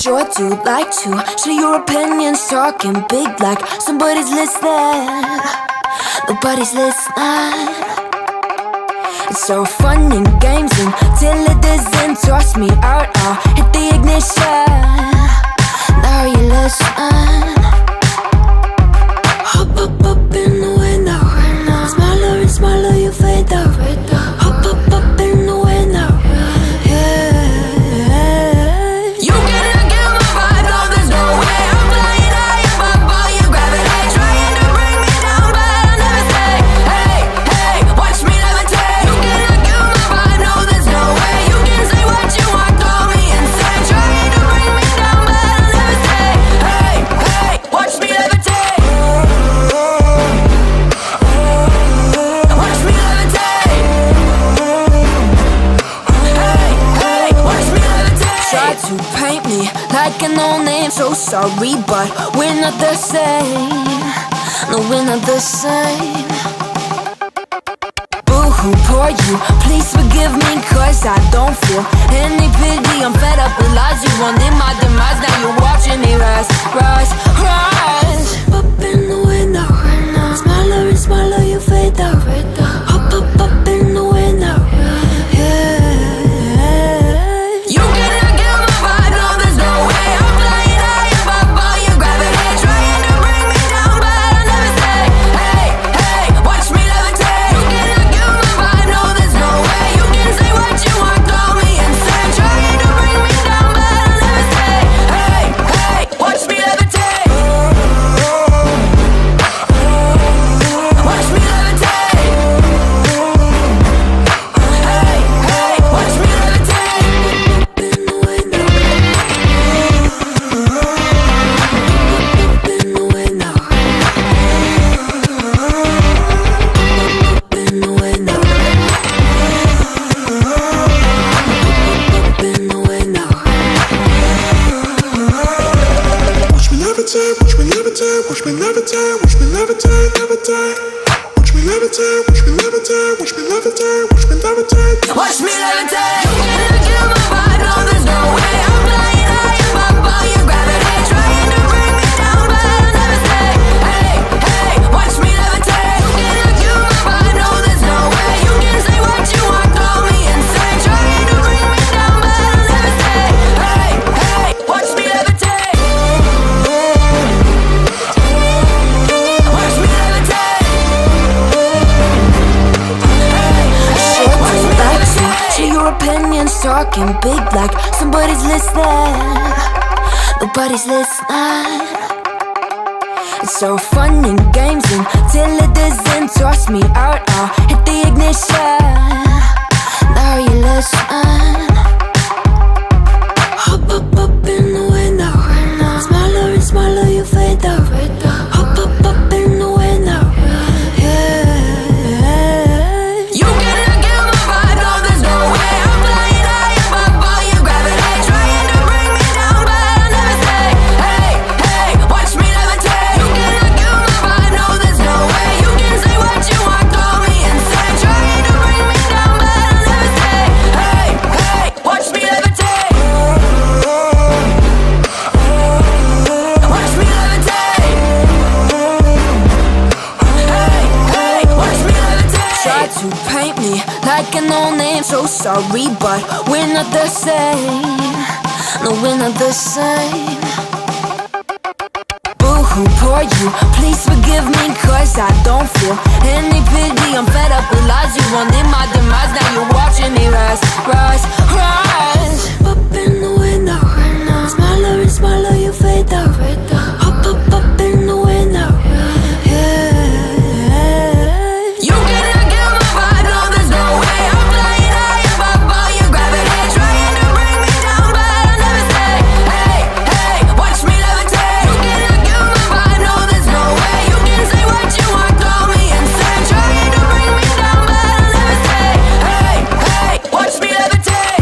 sure do like to share your opinions, talking big like somebody's listening. Nobody's listening. It's so fun and games until it doesn't toss me out. I'll hit the ignition. Now you listen. Hop up in the window. Smaller and smaller you fade out. Hop up in the window. Like a no name, so sorry, but we're not the same. No, we're not the same. Boo-hoo, poor you, please forgive me, cause I don't feel any pity. I'm fed up with lies, you wanted my demise. Now you're watching me rise, rise, rise. Up in the window, smaller and smaller you fade out. Hop up in the window. Talking big like somebody's listening. Nobody's listening. It's so fun and games until it doesn't toss me out. I'll hit the ignition. Now you listen. Hop up in the window. Smaller and smaller you fade out. Hop up in the window. Like a no name, so sorry, but we're not the same. No, we're not the same. Boo-hoo, poor you, please forgive me, cause I don't feel any pity. I'm fed up with lies, you wanted my demise. Now you're watching me rise, rise, rise. Up in the window, smaller and smaller you fade out. Hop up in the window. Watch me levitate.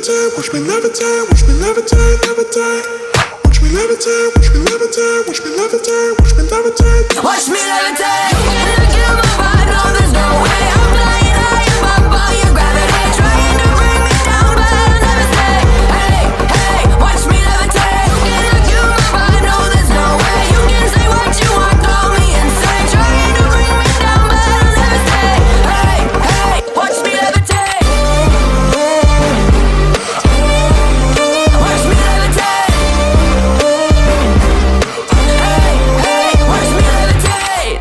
levitate, watch me levitate, watch me levitate, levitate. Watch me levitate, watch me levitate, watch me levitate, watch me levitate. Watch me levitate. You cannot kill my vibe, no, there's no way. I'm flying high above all your gravity, trying to bring me down, but I'll never stay. Hey, hey, watch me levitate. You cannot kill my vibe, no, there's no way. You can say what you want, call me insane, trying to bring me down, but I'll never stay. Hey, hey, watch me levitate. Watch me levitate. Hey, hey, watch me levitate.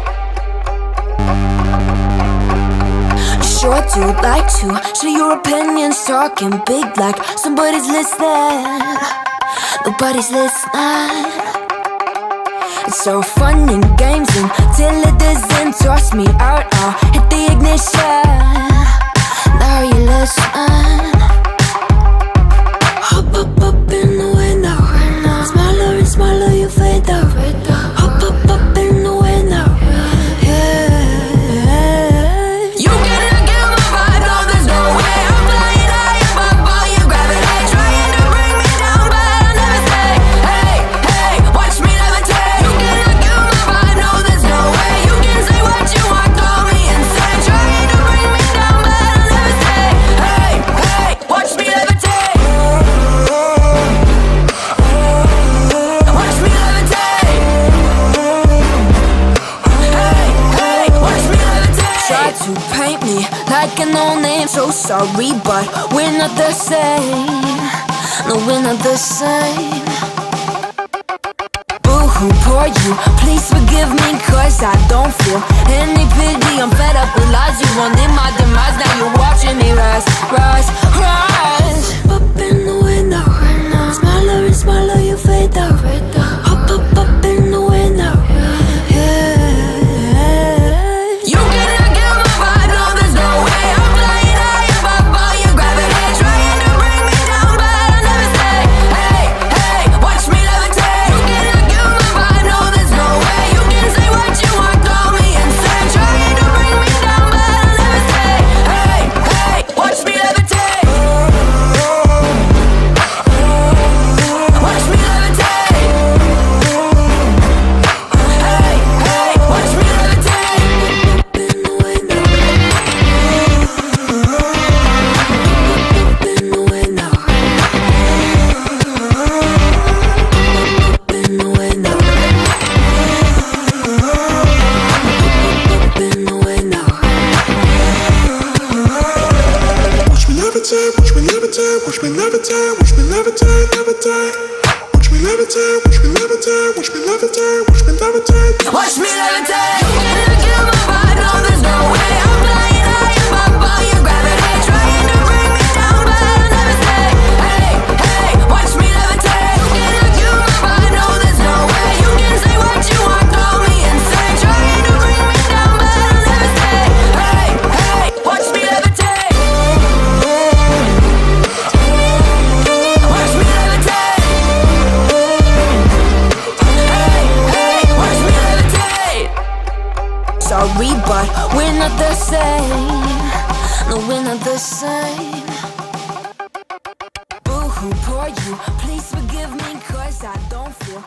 Sure do like to share your opinions, talking big like somebody's listening. Nobody's listening. It's so fun and games until it doesn't. Toss me out, I'll hit the ignition. Now you listen. Hop up in the window. Smaller and smaller you fade out. Hop up in the window. Yeah. You cannot kill my vibe, no, there's no way. I'm flying high above all your gravity, trying to bring me down, but I'll never stay. Hey, hey, watch me levitate. You cannot kill my vibe, no, there's no way. You can say what you want, call me insane, trying to bring me down, but I'll never stay. Hey, hey, watch me levitate. Watch me levitate. Hey, hey, watch me levitate. Try to paint me like a no-name, so sorry, but we're not the same. No, we're not the same. Boo-hoo, poor you, please forgive me, cause I don't feel any pity. I'm fed up with lies, you wanted my demise, now you're watching me rise, rise, rise. Up in the window, smaller and smaller you fade out. Hop up in the window, yeah. You cannot kill my vibe, no, there's no way. I'm flying high above all your gravity, trying to bring me down, but I'll never stay. Hey, hey, watch me levitate. You cannot kill my vibe, no, there's no way. You can say what you want, call me insane, trying to bring me down, but I'll never stay. Hey, hey, watch me levitate. Watch me levitate. Hey, hey, watch me levitate. Up in the window. Up in the window. Up in the window. Up in the window. Watch me levitate, watch me levitate, watch me levitate, watch me levitate, levitate. Watch me levitate, watch me levitate, watch me levitate, watch me levitate. Watch me levitate. You cannot kill my vibe, no, there's no way. I'm flying high above all your gravity, trying to bring me down, but I'll never stay. Hey, hey, watch me levitate. You cannot kill my vibe, no, there's no way. You can say what you want, call me insane, trying to bring me down, but I'll never stay. Hey, hey, watch me levitate. Watch me levitate. Hey, hey, watch me levitate. Sorry, but we're not the same. No, we're not the same. Boo-hoo, poor you, please forgive me, cause I don't feel